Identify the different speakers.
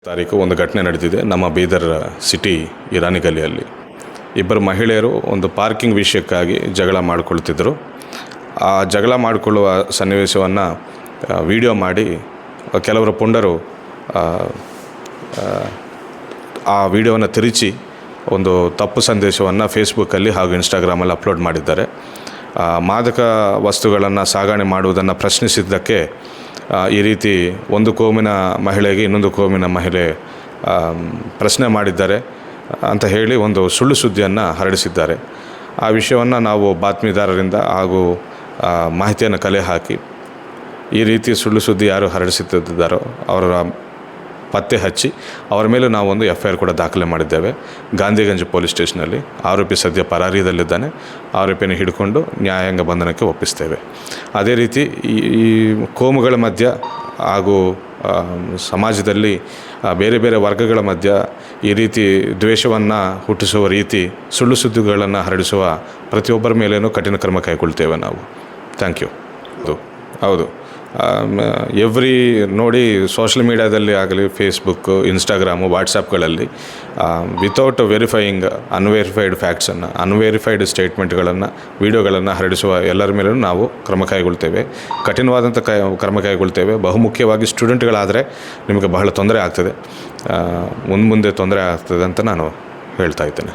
Speaker 1: ತಾರೀಕು ಒಂದು ಘಟನೆ ನಡೆದಿದೆ ನಮ್ಮ ಬೀದರ್ ಸಿಟಿ ಇರಾನಿ ಗಲ್ಲಿಯಲ್ಲಿ. ಇಬ್ಬರು ಮಹಿಳೆಯರು ಒಂದು ಪಾರ್ಕಿಂಗ್ ವಿಷಯಕ್ಕಾಗಿ ಜಗಳ ಮಾಡಿಕೊಳ್ತಿದ್ದರು. ಆ ಜಗಳ ಮಾಡಿಕೊಳ್ಳುವ ಸನ್ನಿವೇಶವನ್ನು ವಿಡಿಯೋ ಮಾಡಿ ಕೆಲವರು ಪುಂಡರು ಆ ವಿಡಿಯೋವನ್ನು ತಿರುಚಿ ಒಂದು ತಪ್ಪು ಸಂದೇಶವನ್ನು ಫೇಸ್ಬುಕ್ಕಲ್ಲಿ ಹಾಗೂ ಇನ್ಸ್ಟಾಗ್ರಾಮಲ್ಲಿ ಅಪ್ಲೋಡ್ ಮಾಡಿದ್ದಾರೆ. ಮಾದಕ ವಸ್ತುಗಳನ್ನು ಸಾಗಣೆ ಮಾಡುವುದನ್ನು ಪ್ರಶ್ನಿಸಿದ್ದಕ್ಕೆ ಈ ರೀತಿ ಒಂದು ಕೋಮಿನ ಮಹಿಳೆಗೆ ಇನ್ನೊಂದು ಕೋಮಿನ ಮಹಿಳೆ ಪ್ರಶ್ನೆ ಮಾಡಿದ್ದಾರೆ ಅಂತ ಹೇಳಿ ಒಂದು ಸುಳ್ಳು ಸುದ್ದಿಯನ್ನು ಹರಡಿಸಿದ್ದಾರೆ. ಆ ವಿಷಯವನ್ನು ನಾವು ಬಾತ್ಮೀದಾರರಿಂದ ಹಾಗೂ ಮಾಹಿತಿಯನ್ನು ಕಲೆ ಹಾಕಿ ಈ ರೀತಿ ಸುಳ್ಳು ಸುದ್ದಿ ಯಾರು ಹರಡಿಸುತ್ತಿದ್ದಾರೋ ಅವರ ಪತ್ತೆ ಹಚ್ಚಿ ಅವರ ಮೇಲೆ ನಾವು ಒಂದು FIR ಕೂಡ ದಾಖಲೆ ಮಾಡಿದ್ದೇವೆ ಗಾಂಧಿಗಂಜ್ ಪೊಲೀಸ್ ಸ್ಟೇಷನಲ್ಲಿ. ಆರೋಪಿ ಸದ್ಯ ಪರಾರಿಯದಲ್ಲಿದ್ದಾನೆ. ಆರೋಪಿಯನ್ನು ಹಿಡ್ಕೊಂಡು ನ್ಯಾಯಾಂಗ ಬಂಧನಕ್ಕೆ ಒಪ್ಪಿಸ್ತೇವೆ. ಅದೇ ರೀತಿ ಈ ಕೋಮುಗಳ ಮಧ್ಯ ಹಾಗೂ ಸಮಾಜದಲ್ಲಿ ಬೇರೆ ಬೇರೆ ವರ್ಗಗಳ ಮಧ್ಯ ಈ ರೀತಿ ದ್ವೇಷವನ್ನು ಹುಟ್ಟಿಸುವ ರೀತಿ ಸುಳ್ಳು ಸುದ್ದಿಗಳನ್ನು ಹರಡಿಸುವ ಪ್ರತಿಯೊಬ್ಬರ ಮೇಲೇನೂ ಕಠಿಣ ಕ್ರಮ ಕೈಗೊಳ್ತೇವೆ ನಾವು. Thank you. ಹೌದು ನೋಡಿ ಸೋಷಲ್ ಮೀಡಿಯಾದಲ್ಲಿ ಆಗಲಿ ಫೇಸ್ಬುಕ್ಕು, ಇನ್ಸ್ಟಾಗ್ರಾಮು, ವಾಟ್ಸಪ್ಗಳಲ್ಲಿ ವಿತೌಟ್ ವೆರಿಫೈಯಿಂಗ್ ಅನ್ವೆರಿಫೈಡ್ ಫ್ಯಾಕ್ಟ್ಸನ್ನು, ಅನ್ವೆರಿಫೈಡ್ ಸ್ಟೇಟ್ಮೆಂಟ್ಗಳನ್ನು, ವಿಡಿಯೋಗಳನ್ನು ಹರಡಿಸುವ ಎಲ್ಲರ ಮೇಲೂ ನಾವು ಕ್ರಮ ಕೈಗೊಳ್ತೇವೆ. ಕಠಿಣವಾದಂಥ ಕ್ರಮ ಕೈಗೊಳ್ತೇವೆ. ಬಹುಮುಖ್ಯವಾಗಿ ಸ್ಟೂಡೆಂಟ್ಗಳಾದರೆ ನಿಮಗೆ ಬಹಳ ತೊಂದರೆ ಆಗ್ತದೆ, ಮುಂದೆ ತೊಂದರೆ ಆಗ್ತದೆ ಅಂತ ನಾನು ಹೇಳ್ತಾ ಇದ್ದೇನೆ.